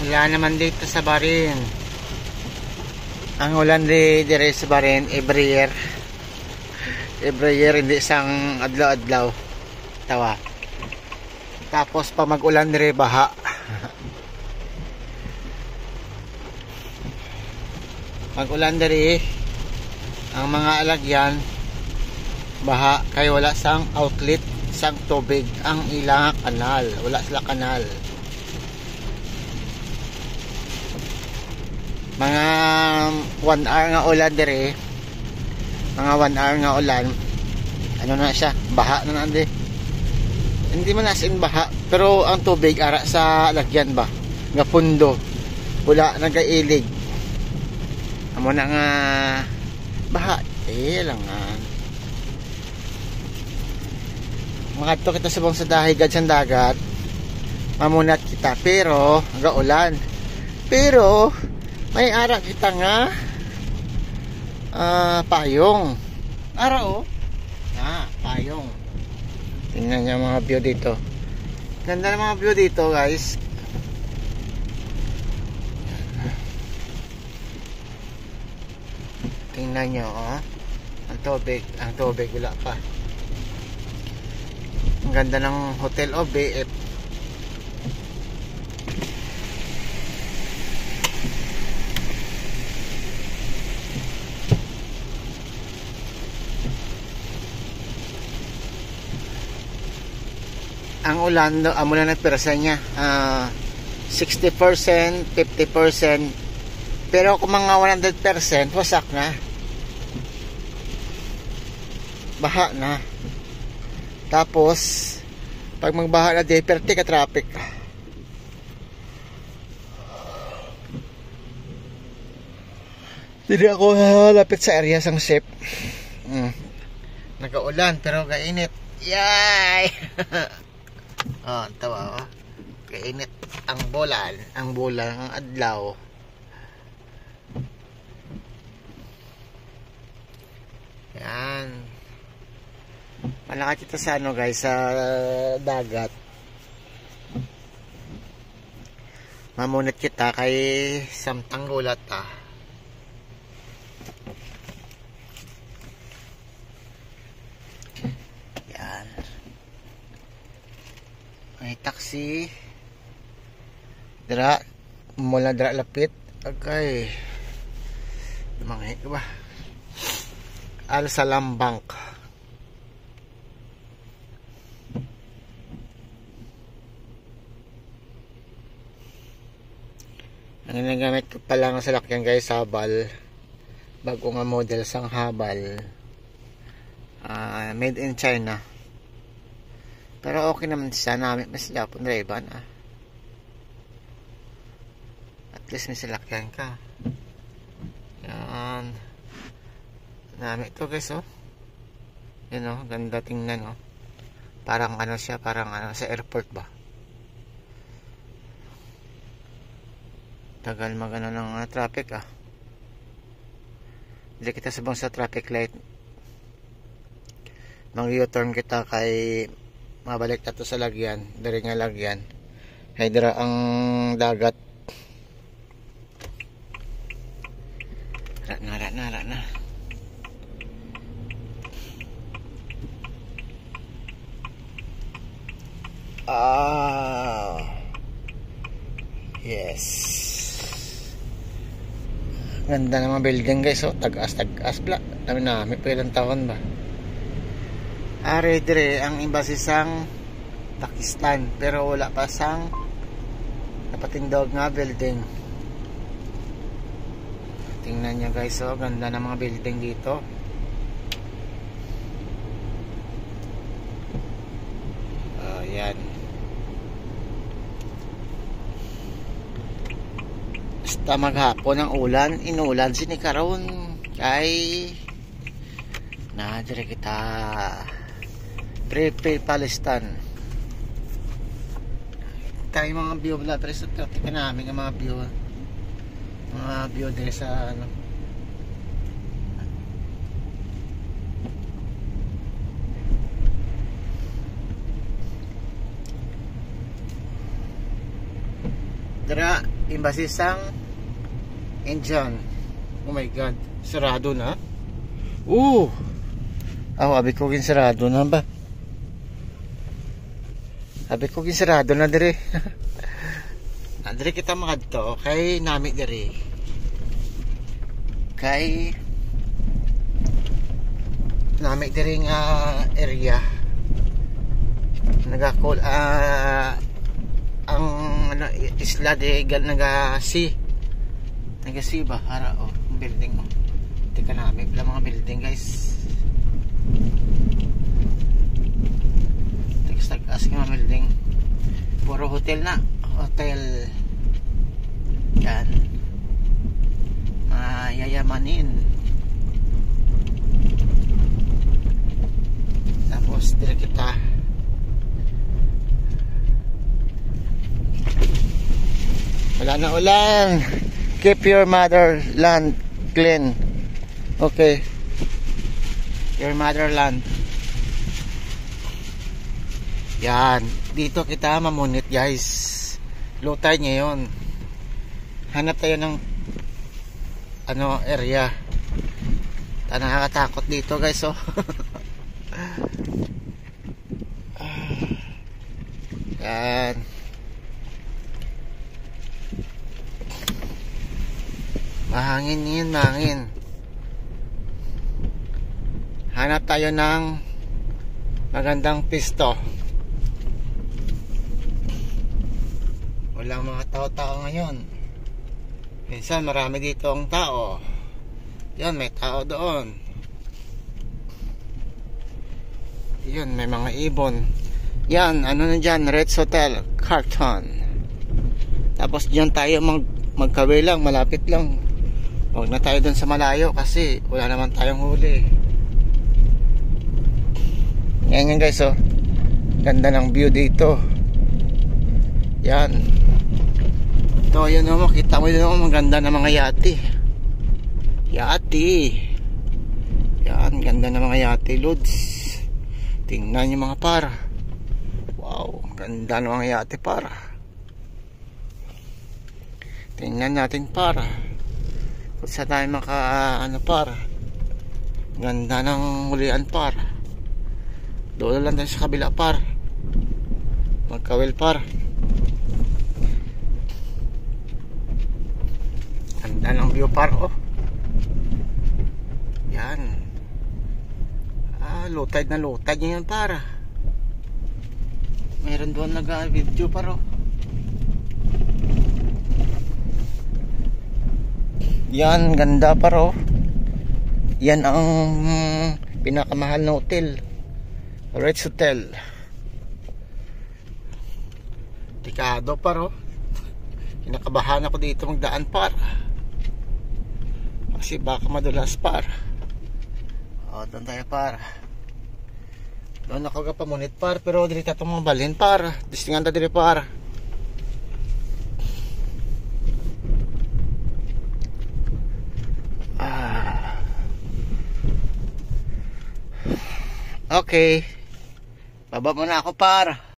Wala naman dito sa Barin. Ang ulan dire sa Barin every year. Every year, hindi isang adlaw-adlaw. Tawa. Tapos pa mag-ulan dire baha. Mag-ulan dire ang mga alagyan baha kay wala sang outlet sang tubig ang ilang kanal. Wala sila kanal. Mga 1 hour nga ulan dire, mga 1 hour nga ulan, ano na siya, baha na nandi. Hindi man as in baha, pero ang tubig ara sa lagyan ba nga pundo, wala nagailig. Amo na nga baha lang nga. Mga to kita subong sa dahigad sa dagat, mamunat kita, pero nga ulan. Pero may ara kita nga payong. Ara oh. Payong. Tingnan niyo mga view dito. Ganda ng mga view dito, guys. Tingnan niyo, oh. Ang tubig wala pa. Ang ganda ng hotel o BF. Ang ulan, amo na nagpirasa niya, 60%, 50%, pero kung mga 100% wasak na, baha na. Tapos pag magbaha na di, perti ka traffic. Hindi ako lapit sa area sang ship. Nagaulan pero gainit. Yay! Oh, tawa oh. Kainit ang bulan, ang adlaw. Yan. Malaki kita sa ano, guys, sa dagat. Mamunit kita kay samtang gulat Yan. May taxi dira mula dira lapit. Okay, manghi ba Al Salam Bank. Ang ginagamit ko pa lang sa lakyan, guys, habal. Bago nga model sang habal, made in China. Pero okay naman siya, namin mas Japon driver na. At least may silakyan ka. Yan. Namin ito, guys, oh. Yan, oh, ganda tingnan, oh. Parang ano siya, parang ano, sa airport ba. Tagal magano ng traffic, Hindi kita sabang sa traffic light. Mag-U-turn kita kay mabalik tato sa lagyan, dari nga lagyan. Hydra ang dagat. Rat na. Yes. Ganda ng mga building, guys, oh. Tag-as bla. Dami pa ilang taon ba. Are dire ang embassy sang Pakistan, pero wala pa sang napatindog nga building. Tingnan nyo, guys, oh, ganda ng mga building dito. Yan. Basta maghapon ang ulan, inulan sinikaroon kay na dire kita Palestine. Tayo mga view na tres at namin ang mga view dire sa ano. Dara, imbasisang Indian. Oh my god, sarado na. Abi ko sarado na ba? Abi ko sarado na dire. Dire kita makadto kay nami dire. Kay nami dire nga area. Nagakol ang ano, isla de nagasi ba para building tika namin lang mga building guys. Tagas mga building puro hotel na hotel yan yayamanin. Tapos dire kita wala na ulan. Keep your motherland clean. Okay, your motherland. Yan, dito kita mamunit guys. Low tide ngayon. Hanap tayo ng ano area. Nakakatakot dito guys oh. Yan. Mahangin yun, mahangin. Hanap tayo ng magandang pisto. Walang mga tao-tao ngayon. Minsan marami dito ang tao. Yan, may tao doon. Yan, may mga ibon. Yan, ano na dyan, Red's Hotel, Carlton. Tapos dyan tayo magkawilang, malapit lang. Huwag na tayo dun sa malayo kasi wala naman tayong huli. Ngayon guys oh, ganda ng view dito. Yan. Ito yun oh, makita mo yun oh, maganda na mga yate. Yate. Yan, ganda na mga yate loads. Tingnan yung mga para. Wow, ganda ng mga yate para. Tingnan natin para. Kung saan tayo ano para. Ganda ng hulian para. Doon lang tayo sa kabila para. Magkawil para. Ganda ng view para oh. Yan. Low tide na low tide yan para. Meron doon nag-video para oh. Yan, ganda paro. Yan ang pinakamahal na hotel, Red's Hotel. Tikado paro. Kinakabahan ako dito magdaan par. Kasi baka madulas par. Doon tayo par. Doon ako kapamunit par. Pero dili tayo mabalhin par. Distingan tayo dili par. Okay. Baba muna ako par.